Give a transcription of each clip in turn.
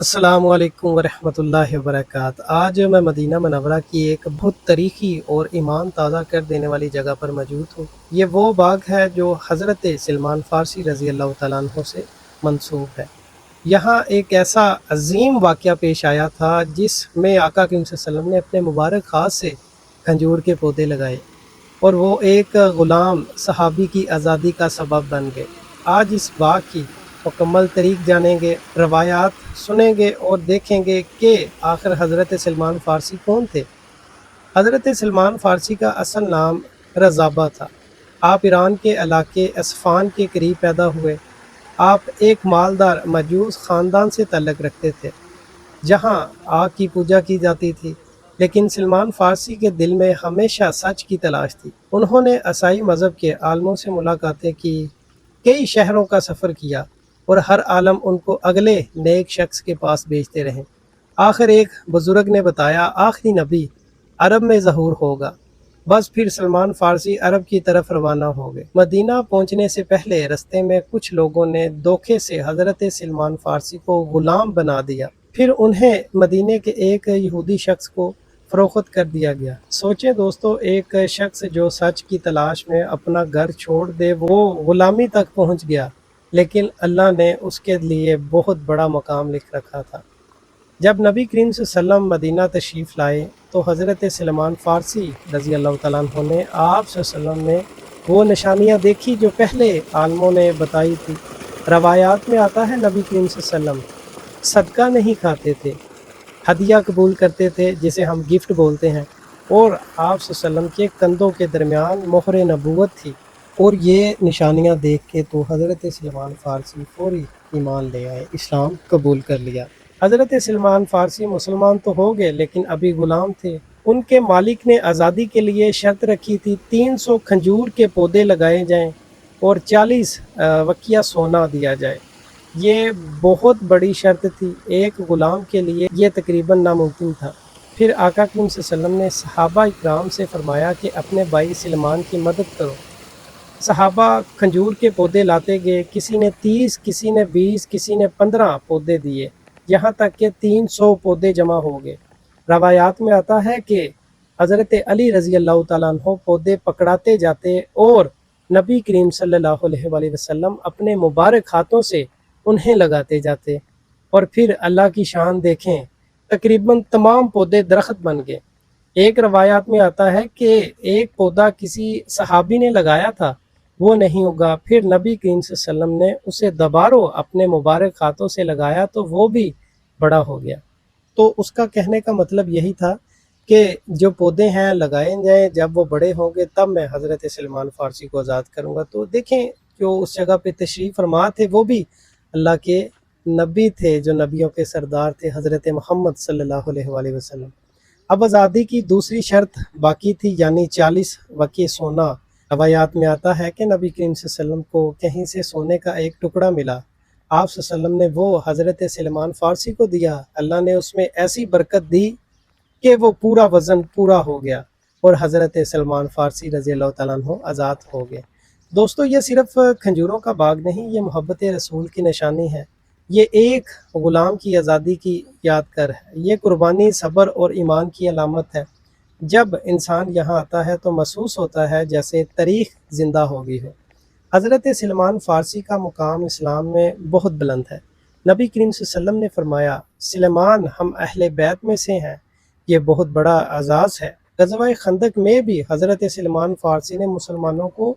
अस्सलाम वालेकुम वरहमतुल्लाहि वबरकात। आज मैं मदीना मनव्वरा की एक बहुत तारीख़ी और ईमान ताज़ा कर देने वाली जगह पर मौजूद हूँ। ये वो बाग है जो हज़रत सलमान फ़ारसी रज़ी अल्लाह तआला अन्हु से मंसूब है। यहाँ एक ऐसा अज़ीम वाक़या पेश आया था जिसमें आका करीम सल्लल्लाहु अलैहि वसल्लम ने अपने मुबारक हाथ से खजूर के पौधे लगाए और वो एक ग़ुलाम सहाबी की आज़ादी का सबब बन गए। आज इस बाग की मुकम्मल तरीक़ जानेंगे, रवायात सुनेंगे और देखेंगे कि आखिर हज़रत सलमान फ़ारसी कौन थे। हज़रत सलमान फ़ारसी का असल नाम रज़ाबा था। आप ईरान के इलाके अस्फ़ान के करीब पैदा हुए। आप एक मालदार मजूस ख़ानदान से ताल्लुक़ रखते थे जहाँ आग की पूजा की जाती थी, लेकिन सलमान फ़ारसी के दिल में हमेशा सच की तलाश थी। उन्होंने ईसाई मज़हब के आलमों से मुलाकातें की, कई शहरों का सफ़र किया और हर आलम उनको अगले नेक शख्स के पास भेजते रहे। आखिर एक बुज़ुर्ग ने बताया, आखिरी नबी अरब में ज़हूर होगा। बस फिर सलमान फ़ारसी अरब की तरफ रवाना हो गए। मदीना पहुंचने से पहले रास्ते में कुछ लोगों ने धोखे से हज़रत सलमान फ़ारसी को ग़ुलाम बना दिया। फिर उन्हें मदीने के एक यहूदी शख्स को फ़रोख्त कर दिया गया। सोचें दोस्तों, एक शख्स जो सच की तलाश में अपना घर छोड़ दे वो ग़ुलामी तक पहुंच गया, लेकिन अल्लाह ने उसके लिए बहुत बड़ा मकाम लिख रखा था। जब नबी करीम सल्लल्लाहु अलैहि वसल्लम मदीना तशरीफ़ लाए तो हज़रत सलमान फ़ारसी रज़ी अल्लाह तआला अन्हु ने आप सल्लल्लाहु अलैहि वसल्लम में वो निशानियाँ देखी जो पहले आलमों ने बताई थी। रवायात में आता है नबी करीम सल्लल्लाहु अलैहि वसल्लम सदका नहीं खाते थे, हदिया कबूल करते थे जिसे हम गिफ्ट बोलते हैं, और आप सल्लल्लाहु अलैहि वसल्लम के कंधों के दरमियान मोहर नबूवत थी। और ये निशानियाँ देख के तो हज़रत सलमान फ़ारसी फ़ौरी ईमान ले आए, इस्लाम कबूल कर लिया। हज़रत सलमान फ़ारसी मुसलमान तो हो गए लेकिन अभी ग़ुलाम थे। उनके मालिक ने आज़ादी के लिए शर्त रखी थी 300 खजूर के पौधे लगाए जाएं और 40 वकिया सोना दिया जाए। ये बहुत बड़ी शर्त थी, एक ग़ुलाम के लिए ये तकरीबन नामुमकिन था। फिर आका करीम सल्लल्लाहु अलैहि वसल्लम ने सहाबा इकराम से फरमाया कि अपने भाई सलमान की मदद करो। सहाबा खजूर के पौधे लाते गए, किसी ने 30, किसी ने 20, किसी ने 15 पौधे दिए, यहाँ तक कि 300 पौधे जमा हो गए। रवायात में आता है कि हज़रत अली रज़ी अल्लाह तआला अन्हु पौधे पकड़ाते जाते और नबी करीम सल्लल्लाहु अलैहि वसल्लम अपने मुबारक हाथों से उन्हें लगाते जाते, और फिर अल्लाह की शान देखें, तकरीबन तमाम पौधे दरख्त बन गए। एक रवायात में आता है कि एक पौधा किसी सहाबी ने लगाया था, वो नहीं उगा, फिर नबी करीम सल्लल्लाहु अलैहि वसल्लम ने उसे दोबारा अपने मुबारक हाथों से लगाया तो वो भी बड़ा हो गया। तो उसका कहने का मतलब यही था कि जो पौधे हैं लगाए जाएं, जब वो बड़े होंगे तब मैं हज़रत सलमान फ़ारसी को आज़ाद करूँगा। तो देखें, जो उस जगह पे तशरीफ़ फरमा थे वो भी अल्लाह के नबी थे, जो नबियों के सरदार थे, हज़रत मोहम्मद सल्लल्लाहु अलैहि वसल्लम। अब आज़ादी की दूसरी शर्त बाकी थी, यानी 40 वक़ी सोना। रवायात में आता है कि नबी करीम सल्लल्लाहु अलैहि वसल्लम को कहीं से सोने का एक टुकड़ा मिला। आप सल्लल्लाहु अलैहि वसल्लम ने वो हज़रत सलमान फ़ारसी को दिया। अल्लाह ने उसमें ऐसी बरकत दी कि वो पूरा वज़न पूरा हो गया और हज़रत सलमान फ़ारसी रज़ी अल्लाह तआला अन्हु आज़ाद हो गए। दोस्तों, ये सिर्फ़ खजूरों का बाग नहीं, ये मोहब्बत रसूल की निशानी है। ये एक ग़ुलाम की आज़ादी की यादगार है। ये कुर्बानी, सब्र और ईमान की अलामत है। जब इंसान यहाँ आता है तो महसूस होता है जैसे तारीख़ ज़िंदा हो गई हो। हज़रत सलमान फ़ारसी का मुकाम इस्लाम में बहुत बुलंद है। नबी करीम सल्लल्लाहु अलैहि वसल्लम ने फरमाया, सलमान हम अहले बैत में से हैं, ये बहुत बड़ा एजाज़ है। ग़ज़वा खंदक में भी हज़रत सलमान फ़ारसी ने मुसलमानों को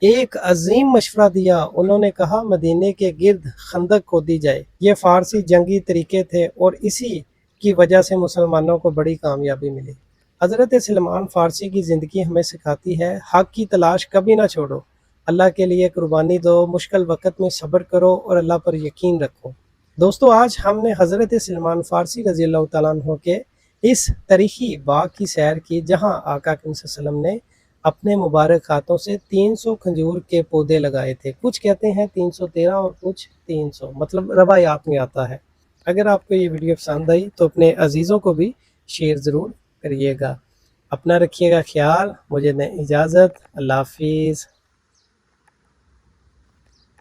एक अजीम मशवरा दिया। उन्होंने कहा, मदीने के गिर्द खंदक खोदी जाए। ये फ़ारसी जंगी तरीके थे और इसी की वजह से मुसलमानों को बड़ी कामयाबी मिली। हज़रत सलमान फ़ारसी की ज़िंदगी हमें सिखाती है, हक़ की तलाश कभी ना छोड़ो, अल्लाह के लिए कुर्बानी दो, मुश्किल वक़्त में सब्र करो और अल्लाह पर यकीन रखो। दोस्तों, आज हमने हज़रत सलमान फ़ारसी रज़ी अल्लाह तआला अन्हु के इस तारीख़ी बाग की सैर की, जहाँ आका सल्लल्लाहु अलैहि वसल्लम ने अपने मुबारक हाथों से 300 खजूर के पौधे लगाए थे। कुछ कहते हैं 313 और कुछ 300, मतलब रवायात में आता है। अगर आपको ये वीडियो पसंद आई तो अपने अजीज़ों को भी शेयर ज़रूर करिएगा। अपना रखिएगा ख्याल, मुझे दें इजाज़त। अल्लाह हाफ़िज़।